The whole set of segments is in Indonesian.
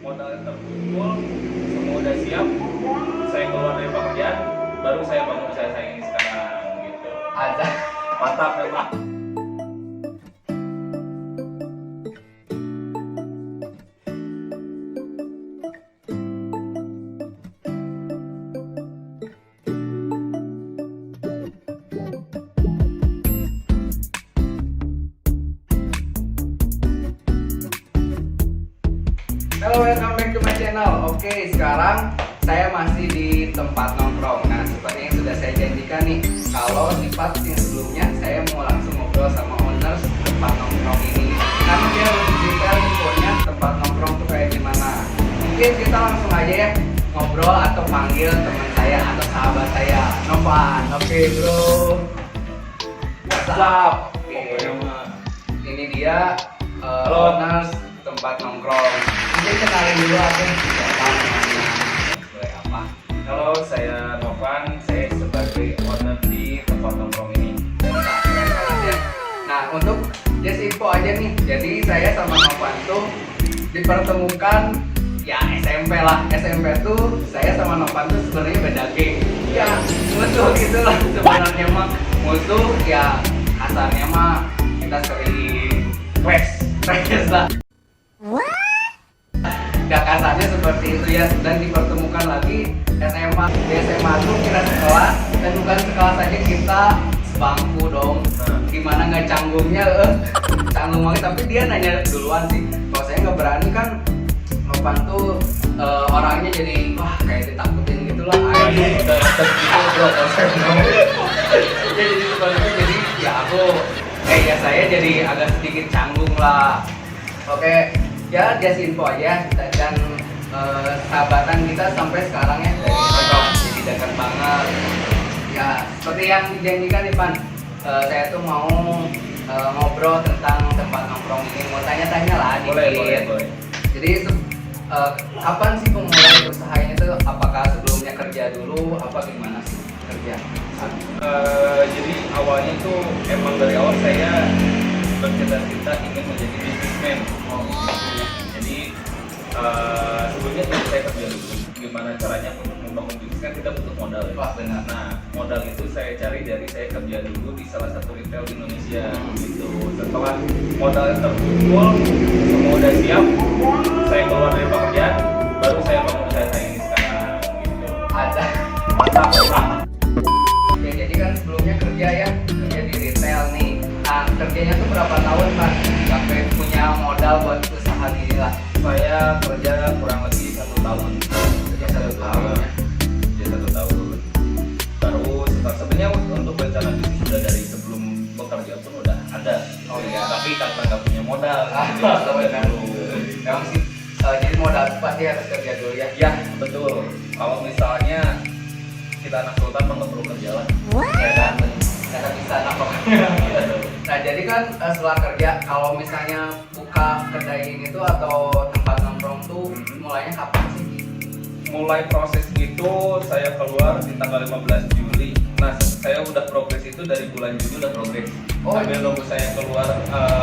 modalnya terkumpul, semua udah siap, saya keluar dari pekerjaan, baru saya bangun usaha saya ini sekarang gitu. Ada. Mantap memang. Halo, welcome back to my channel. Oke, sekarang saya masih di tempat nongkrong. Nah, seperti yang sudah saya janjikan nih, kalau di part yang sebelumnya saya mau langsung ngobrol sama owner tempat nongkrong ini. Karena dia lebih detail infonya tempat nongkrong tuh kayak gimana. Mungkin kita langsung aja ya ngobrol atau panggil teman saya atau sahabat saya, Novan. Oke, bro. What's up? Oke. Ini dia owner tempat nongkrong. Mungkin kenalin dulu aja siapa namanya, sebagai apa. Halo, saya Novan, saya sebagai owner di tempat nongkrong ini. Nah, keren banget ya. Nah, untuk just info aja nih, jadi saya sama Novan tuh dipertemukan ya SMP lah. SMP tuh saya sama Novan tuh sebenarnya beda geng. Ya musuh gitu lah sebenarnya mah. Musuh ya kasarnya mah kita sering crash lah. Ya kasarnya seperti itu ya, dan dipertemukan lagi SMA. Di SMA tuh kita sekelas, dan bukan sekelas aja, kita sebangku dong. Gimana nggak canggungnya, canggung banget, tapi dia nanya duluan sih. Kalau saya nggak berani kan, Novan tuh orangnya jadi wah kayak ditakutin gitu lah. Aduh, udah gitu bro, Ya jadi seperti itu, jadi ya aku ya saya jadi agak sedikit canggung lah. Oke, ya just info aja, dan sahabatan kita sampai sekarang ya dari nongkrong jadi dekat banget. Ya seperti yang dijanjikan nih Pan, saya tuh mau ngobrol tentang tempat nongkrong ini, mau tanya-tanya lah dikit. boleh. Jadi kapan sih pemulai usahanya itu? Apakah sebelumnya kerja dulu? Apa gimana sih kerja? Jadi awalnya tuh emang dari awal saya bercita-cita ingin menjadi bisnismen. Jadi sebelumnya tuh saya kerja dulu. Gimana caranya untuk membangun bisnis kan kita butuh modal ya. Wah benar. Nah, modal itu saya cari dari saya kerja dulu di salah satu retail di Indonesia gitu. Setelah modalnya terkumpul, semua udah siap, saya keluar dari pekerjaan, baru saya bangun usaha saya ini sekarang gitu. Ada. Mantap memang. Ya jadi kan sebelumnya kerja di retail nih. Nah kerjanya tuh berapa tahun Pak sampai punya modal buat usaha gini lah? Saya kerja kurang lebih 1 tahun. Kerja 1 tahun ya. Kerja 1 tahun. Terus sebenarnya untuk rencana bisnis sudah dari sebelum bekerja pun udah ada. Oh iya. Tapi karena nggak punya modal, jadi Benar. kerja dulu. Emang sih jadi modal pasti harus kerja dulu ya. Ya betul. Kalau misalnya kita anak sultan mah nggak perlu kerja lah. Ya kan. Karena bisa nafkahnya. Nah jadi kan setelah kerja, kalau misalnya buka kedai ini tuh atau tempat nongkrong tuh mulainya kapan sih? Mulai proses itu saya keluar di tanggal 15 Juli. Nah, saya udah progres itu dari bulan Juli udah progres. Oh. Sambil nunggu saya keluar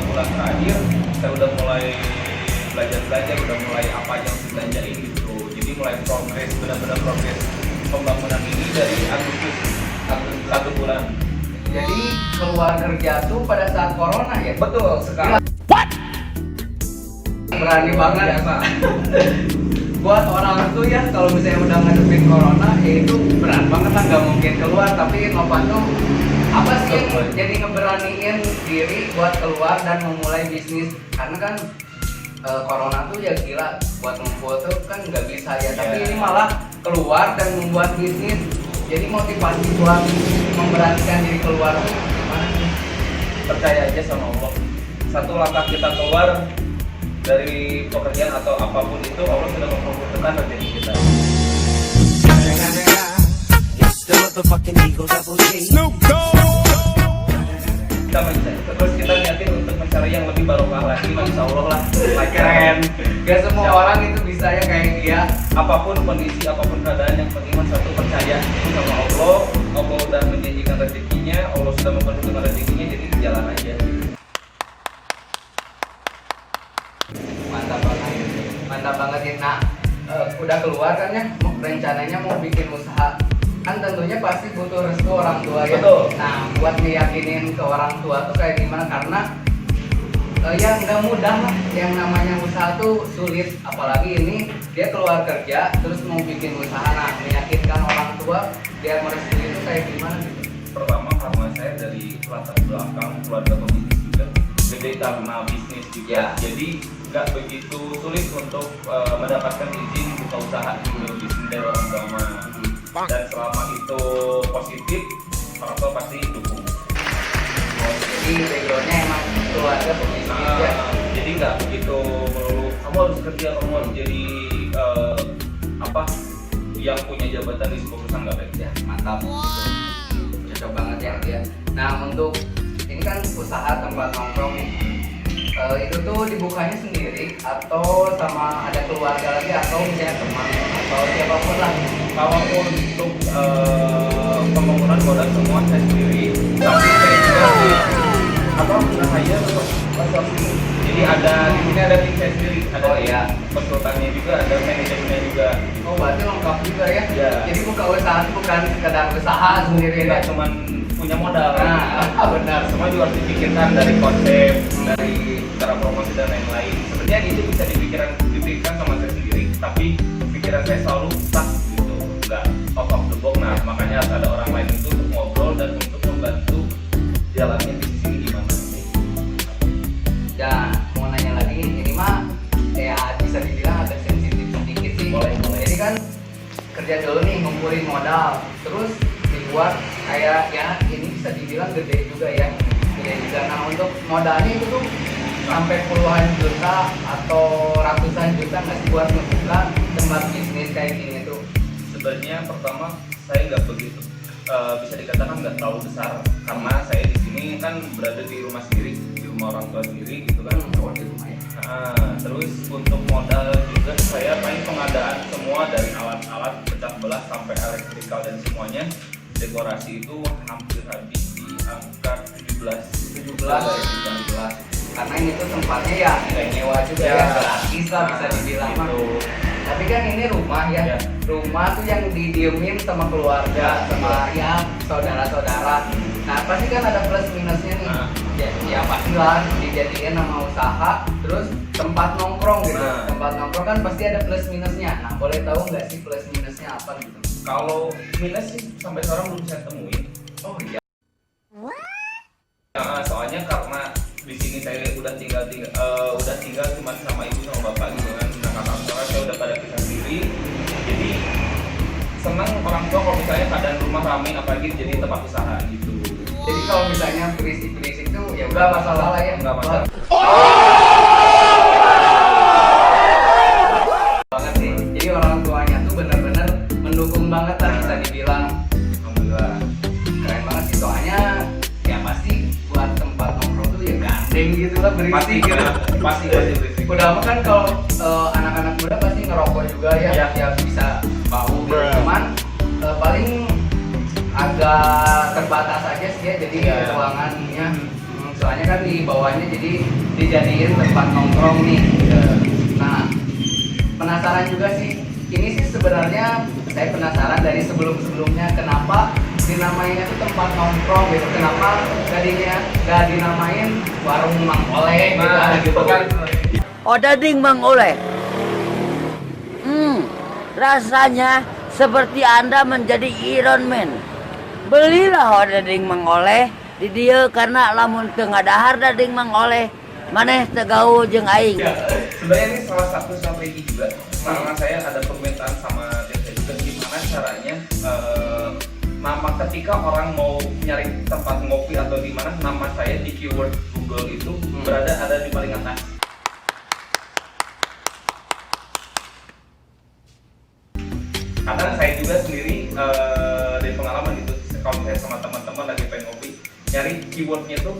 bulan terakhir, saya udah mulai belajar, udah mulai apa aja yang harus belanjain gitu. Jadi mulai progres, benar-benar progres pembangunan ini dari Agustus 1 bulan. Jadi keluar kerja tuh pada saat corona ya? Betul sekali. Berani banget. Biasa. Buat orang tuh ya kalau misalnya udah ngadepin corona ya itu berat banget lah, nggak mungkin keluar. Tapi Novan tuh apa sih yang jadi ngeberaniin diri buat keluar dan memulai bisnis? Karena kan corona tuh ya gila, buat ngumpul tuh kan nggak bisa ya. Tapi ini malah keluar dan membuat bisnis. Jadi motivasi buat memberanikan diri keluar tuh gimana sih? Percaya aja sama Allah. Satu langkah kita keluar dari pekerjaan atau apapun itu, Allah sudah mempermudah rezeki kita. Kita mencari, terus kita niatin untuk mencari yang lebih barokah lagi, insya Allah lah. Keren. Gak semua orang itu bisa ya kayak dia. Apapun kondisi, apapun keadaan, yang penting satu percaya sama Allah. Allah sudah menjanjikan rezekinya, Allah sudah memperhitungkan rezekinya, jadi jalan aja. Mantap banget. mantap banget ya. Nah, udah keluar kan ya, rencananya mau bikin usaha. Kan tentunya pasti butuh restu orang tua ya. Betul. Nah, buat ngeyakinin ke orang tua tuh kayak gimana, karena ya nggak mudah lah, yang namanya usaha tuh sulit, apalagi ini dia keluar kerja terus mau bikin usaha. Nah, meyakinkan orang tua biar merestui itu kayak gimana gitu. Pertama karena saya dari latar belakang keluarga pebisnis juga, gede karena bisnis juga, Ya. jadi nggak begitu sulit untuk mendapatkan izin buka usaha gitu bisnis dari orang tua mah. Dan selama itu positif, orang tua pasti dukung. Jadi backgroundnya emang keluarga pebisnis ya. Jadi nggak begitu melulu kamu harus kerja, kamu harus jadi apa yang punya jabatan di sebuah perusahaan, nggak baik ya. Mantap. Cocok banget ya dia. Nah, untuk ini kan usaha tempat nongkrong nih. Itu tuh dibukanya sendiri atau sama ada keluarga lagi atau misalnya teman atau siapapun lah. Kalau untuk pembangunan modal semua saya sendiri, tapi saya juga saya konsultasi. Jadi ada di sini ada tim saya sendiri, ada konsultannya juga, ada manajemennya juga. Oh, berarti lengkap juga ya. Ya. Jadi buka usaha itu bukan sekedar usaha sendiri ya. Tidak cuman punya modal. Nah, benar. Semua juga harus dipikirkan dari konsep, dari cara promosi dan lain-lain. Sebenarnya itu bisa dipikirkan sama saya sendiri, tapi pikiran saya selalu stuck gitu, nggak out of the box. Nah, makanya harus ada orang lain itu untuk ngobrol dan untuk membantu jalannya di sini gimana. Ya, mau nanya lagi, ini mah ya bisa dibilang agak sensitif sedikit sih. Boleh. Jadi kan kerja dulu nih, ngumpulin modal, terus dibuat kayak ya ini bisa dibilang gede juga ya, gede juga. Nah, untuk modalnya itu tuh sampai puluhan juta atau ratusan juta nggak sih buat ngebuka tempat bisnis kayak gini tuh? Sebenarnya pertama saya nggak begitu bisa dikatakan nggak terlalu besar, karena saya di sini kan berada di rumah sendiri, di rumah orang tua sendiri gitu kan. Di rumah ya. Terus untuk modal juga saya paling pengadaan semua dari alat-alat pecah belah sampai elektrikal dan semuanya, dekorasi itu hampir habis di angka 17 dari 19. Karena ini tuh tempatnya ya nggak nyewa juga ya, gratis lah bisa dibilang mah. Tapi kan ini rumah ya, rumah tuh yang didiemin sama keluarga, sama ya saudara-saudara. Nah, pasti kan ada plus minusnya nih. Ya pastilah dijadiin nama usaha, terus tempat nongkrong gitu. Tempat nongkrong kan pasti ada plus minusnya. Nah, boleh tahu nggak sih plus minusnya apa gitu? Kalau minus sih sampai sekarang belum saya temuin. Oh iya. Soalnya karena di sini saya udah tinggal cuma sama ibu sama bapak gitu kan. Nah, kakak saya udah pada pisah sendiri. Jadi senang orang tua kalau misalnya keadaan rumah ramai, apalagi jadi tempat usaha gitu. Jadi kalau misalnya berisik-berisik tuh ya udah masalah lah ya. Nggak masalah. Banget sih. Jadi orang tuanya tuh benar-benar mendukung banget lah bisa dibilang. Alhamdulillah. Keren banget sih, soalnya ya pasti buat tempat nongkrong tuh ya gandeng gitu lah, berisik gitu. Pasti berisik. Udah mah kan kalau anak-anak muda pasti ngerokok juga ya, ya bisa bau gitu. Cuman paling agak terbatas aja sih ya, jadi ruangannya. Soalnya kan di bawahnya jadi dijadiin tempat nongkrong nih. Nah, penasaran juga sih. Ini sih sebenarnya saya penasaran dari sebelum-sebelumnya kenapa dinamainnya tuh tempat nongkrong gitu. Kenapa gak dinamain warung Mang Oleh gitu kan. Odading Mang Oleh. Rasanya seperti Anda menjadi Iron Man. Belilah odading Mang Oleh di dia karena lamun teu ngadahar dading Mang Oleh maneh teu gaul jeung aing. Ya, sebenarnya ini salah satu strategi juga. Karena saya ada permintaan sama tim saya juga gimana caranya nama ketika orang mau nyari tempat ngopi atau di mana, nama saya di keyword Google itu ada di paling atas. Kadang saya juga sendiri dari pengalaman gitu, kalau saya sama teman-teman lagi pengen ngopi, nyari keywordnya tuh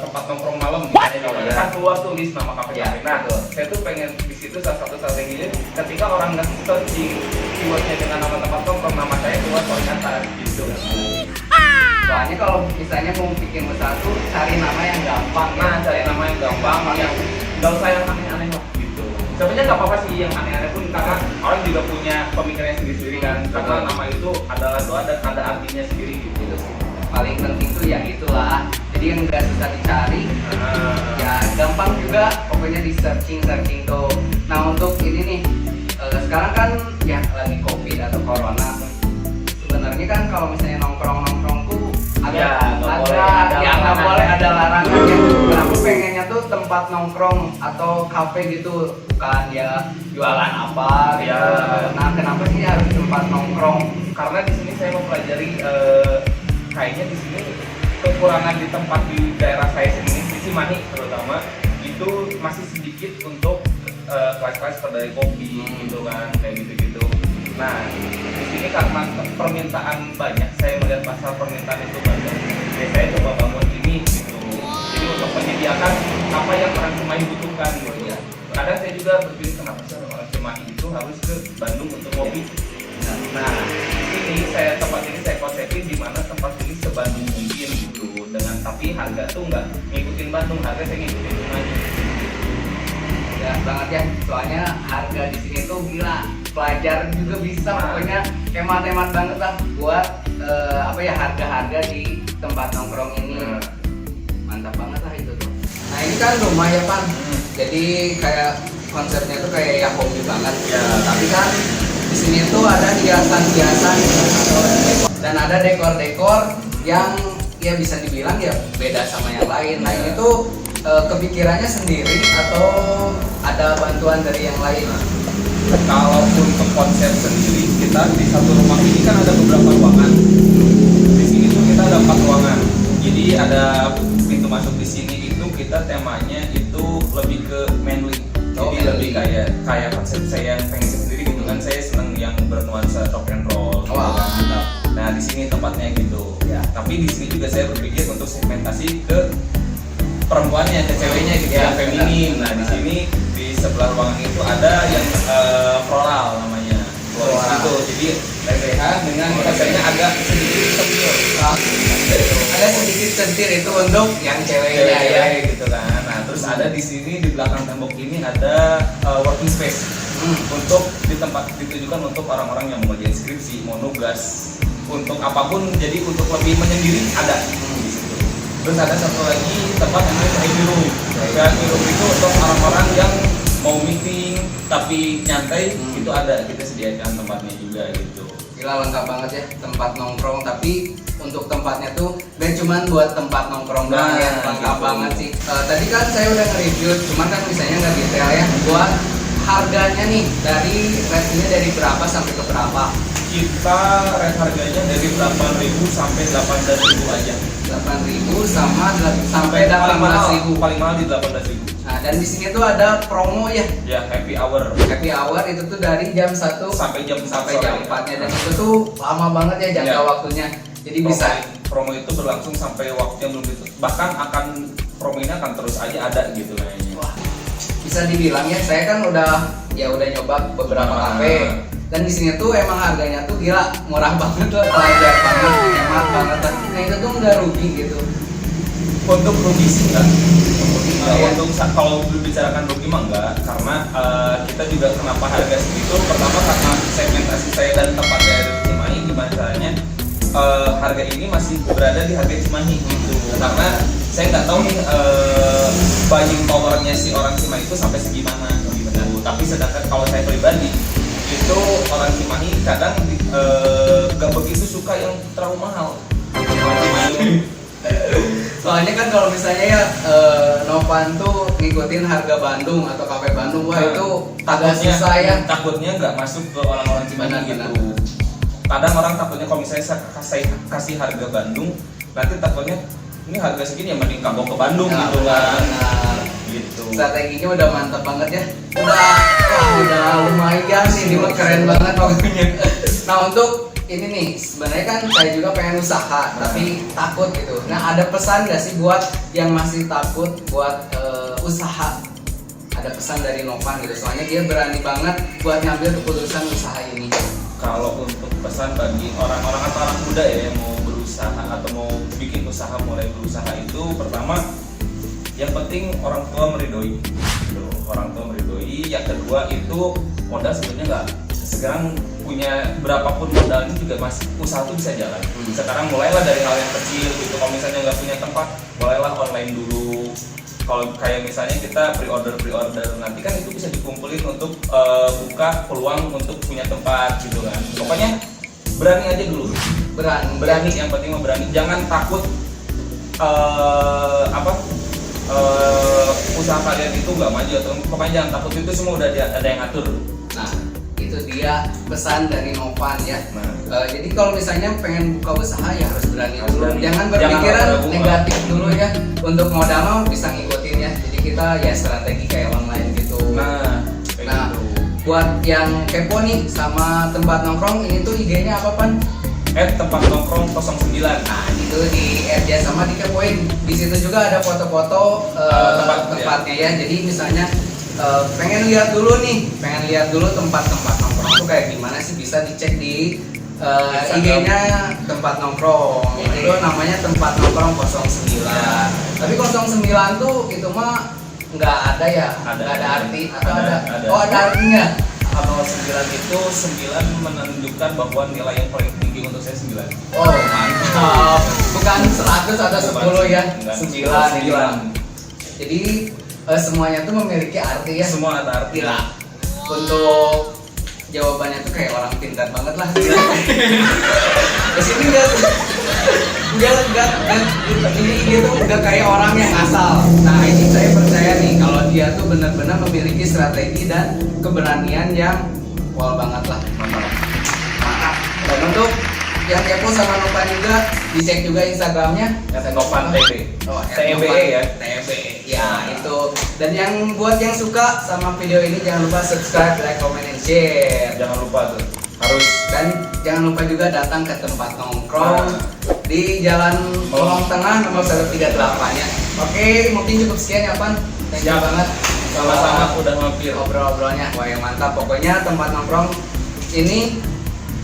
tempat nongkrong malam misalnya, kan keluar tuh list nama kafe-kafe. Nah, saya tuh pengen di situ salah satu strateginya, ketika orang nge-search di keywordnya dengan nama tempat nongkrong, nama saya keluar paling atas gitu. Soalnya kalau misalnya mau bikin usaha tuh cari nama yang gampang. Nah, cari nama yang gampang, yang nggak usah yang aneh-aneh lah gitu. sebenarnya nggak apa-apa sih yang aneh-aneh pun, karena orang juga punya pemikirannya sendiri-sendiri kan, karena nama itu adalah doa dan ada artinya sendiri gitu. Itu sih paling penting tuh ya itulah, jadi yang nggak susah dicari, ya gampang juga pokoknya di searching tuh. Nah untuk ini nih sekarang kan ya lagi covid atau corona, sebenarnya kan kalau misalnya nongkrong tuh Ya, nggak boleh ada ada ya nggak larangan. boleh ada larangannya. Aku pengennya tuh tempat nongkrong atau kafe gitu, bukan ya jualan apa gitu. Ya. Nah kenapa sih harus tempat nongkrong? Karena di sini saya mempelajari kayaknya di sini kekurangan di tempat di daerah saya sendiri di Cimahi terutama itu masih sedikit untuk kelas-kelas kedai kopi gitu kan, kayak gitu-gitu. Nah di sini karena permintaan banyak, saya melihat pasar permintaan itu banyak, jadi saya coba bangun ini gitu. Jadi untuk menyediakan apa yang orang Cimahi butuhkan gitu ya. Kadang saya juga berpikir kenapa sih orang Cimahi itu harus ke Bandung untuk kopi. Nah, di sini tempat ini saya konsepin di mana tempat ini sebandung mungkin gitu, dengan tapi harga tuh nggak ngikutin Bandung, harga saya ngikutin Cimahi. Ya banget ya, soalnya harga di sini tuh gila, pelajar juga bisa, pokoknya hemat banget lah buat apa ya harga-harga di tempat nongkrong ini. Mantap banget lah itu tuh. Nah ini kan rumah ya Pan, jadi kayak konsepnya tuh kayak ya hobi banget. Ya. Tapi kan di sini tuh ada hiasan-hiasan dan ada dekor-dekor yang ya bisa dibilang ya beda sama yang lain. Nah ini tuh kepikirannya sendiri atau ada bantuan dari yang lain? Kalau untuk konsep sendiri, kita di satu rumah ini kan ada beberapa ruangan. Di sini tuh kita ada 4 ruangan. Jadi ada pintu masuk di sini itu kita temanya itu lebih ke manly. Jadi lebih kayak konsep saya yang pengen sendiri gitu kan. Saya seneng yang bernuansa rock and roll. Gitu kan. Nah di sini tempatnya gitu. Ya. Tapi di sini juga saya berpikir untuk segmentasi ke perempuannya, ke ceweknya gitu, yang feminin. Nah di sini di sebelah ruangan itu ada yang floral namanya, floral itu. Jadi lesehan dengan konsepnya agak sedikit sentil. Ada sedikit sentir itu untuk yang ceweknya ya. Gitu kan. Nah terus ada di sini di belakang tembok ini ada working space untuk di tempat ditujukan untuk orang-orang yang mau ngerjain skripsi, mau nugas, untuk apapun. Jadi untuk lebih menyendiri ada di situ. Terus ada satu lagi tempat yang namanya happy room. Happy room itu untuk orang-orang yang mau meeting tapi nyantai, itu ada, kita sediakan tempatnya juga gitu. Gila lengkap banget ya tempat nongkrong, tapi untuk tempatnya tuh gak cuman buat tempat nongkrong doang ya, lengkap gitu. banget sih. Tadi kan saya udah nge-review, cuman kan misalnya nggak detail ya. Buat harganya nih, dari rate-nya dari berapa sampai ke berapa? Kita rate harganya dari 8.000 sampai 18.000 aja. 8.000 sampai paling mahal 18.000. paling mahal di 18.000. Nah, dan di sini tuh ada promo ya. Ya, happy hour Happy hour itu tuh dari jam 1 sampai jam 4 sampai jam 4-nya, dan itu tuh lama banget ya jangka Ya. waktunya. Jadi bisa promo itu berlangsung sampai waktu yang belum itu. Bahkan promo ini akan terus aja ada gitu kayaknya. wah, bisa dibilang ya, saya kan udah nyoba beberapa kafe, dan di sini tuh emang harganya tuh gila murah banget lah, pelajar banget, hemat banget lah. Nah itu tuh nggak rugi gitu. Untuk rugi sih enggak. Ya. Untuk kalau dibicarakan rugi mah enggak, karena kita juga kenapa harga segitu. Pertama karena segmentasi saya dan tempat saya di Cimahi, gimana caranya harga ini masih berada di harga Cimahi gitu. Karena saya nggak tahu nih buying powernya si orang Cimahi itu sampai segimana gitu. Tapi sedangkan kalau saya pribadi itu orang Cimahi kadang gak begitu suka yang terlalu mahal. Soalnya kan kalau misalnya ya Novan tuh ngikutin harga Bandung atau kafe Bandung, wah itu agak susah ya. Takutnya nggak masuk ke orang-orang Cimahi gitu. Kadang orang takutnya kalau misalnya saya kasih harga Bandung, nanti takutnya ini harga segini ya mending kamu ke Bandung Ya, gitu kan. benar. Gitu. Strateginya udah mantap banget ya. Udah lumayan sih, ini mah keren banget pokoknya. Nah untuk ini nih, sebenarnya kan saya juga pengen usaha, tapi takut gitu. Nah ada pesan gak sih buat yang masih takut buat usaha? Ada pesan dari Novan gitu, soalnya dia berani banget buat ngambil keputusan usaha ini. Kalau untuk pesan bagi orang-orang atau anak muda ya yang mau berusaha atau mau bikin usaha, mulai berusaha itu pertama yang penting orang tua meridoi. orang tua meridoi. Yang kedua itu modal sebenarnya nggak, sekarang punya berapapun modalnya juga masih usaha tuh bisa jalan. Sekarang mulailah dari hal yang kecil gitu. Kalau misalnya nggak punya tempat, mulailah online dulu. Kalau kayak misalnya kita pre-order nanti kan itu bisa dikumpulin untuk buka peluang untuk punya tempat gitu kan. Pokoknya berani aja dulu. Berani yang penting mah berani. Jangan takut usaha kalian itu nggak maju atau pokoknya jangan takut, itu semua udah ada yang ngatur. Nah, itu dia pesan dari Novan ya. Nah. Jadi kalau misalnya pengen buka usaha ya harus berani Harus dulu. berani. Jangan Jangan berpikiran ragu-ragu. negatif dulu ya. Untuk modal mah bisa ngikutin ya. Jadi kita ya strategi kayak online gitu. Nah, kayak Nah, gitu. buat yang kepo nih sama tempat nongkrong, ini tuh IG-nya apa, Pan? Tempat nongkrong 09. Nah, itu di add ya, sama dikepoin. Di situ juga ada foto-foto tempatnya ya. Jadi misalnya pengen lihat dulu tempat-tempat nongkrong itu kayak gimana sih, bisa dicek di IG-nya tempat nongkrong. Itu namanya tempat nongkrong 09. Tapi 09 tuh itu mah nggak ada ya, nggak ada arti atau ada? Oh, ada artinya. Kalau 9 itu 9 menunjukkan bahwa nilai yang paling tinggi untuk saya 9. Oh, mantap. Bukan 100 atau 10 ya. Bukan. 9. Jadi semuanya tuh memiliki arti ya. Semua ada arti Gila. Untuk jawabannya tuh kayak orang pintar banget lah. Di sini ini tuh udah kayak orang yang asal. Nah, ini saya percaya nih kalau dia tuh benar-benar memiliki strategi dan keberanian yang wall banget lah. Mantap. Dan untuk yang kepo sama Novan juga, dicek juga Instagramnya. Novan TB. Oh, TBE ya. TBE. Ya, itu. Dan yang buat yang suka sama video ini jangan lupa subscribe, like, comment, and share. Jangan lupa tuh. Harus. Dan jangan lupa juga datang ke tempat nongkrong di Jalan Kolong Tengah nomor 138 ya. Oke, mungkin cukup sekian ya, Pan. Thank you Siap. banget. Sama-sama udah mampir. Obrol-obrolnya. Wah, yang mantap. Pokoknya tempat nongkrong ini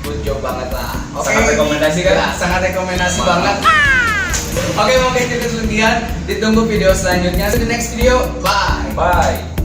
good job banget lah. Oke. Sangat rekomendasi kan? Ya, sangat rekomendasi Mantap. banget. Oke, mungkin cukup sekian. Ditunggu video selanjutnya. See you di next video. Bye. Bye.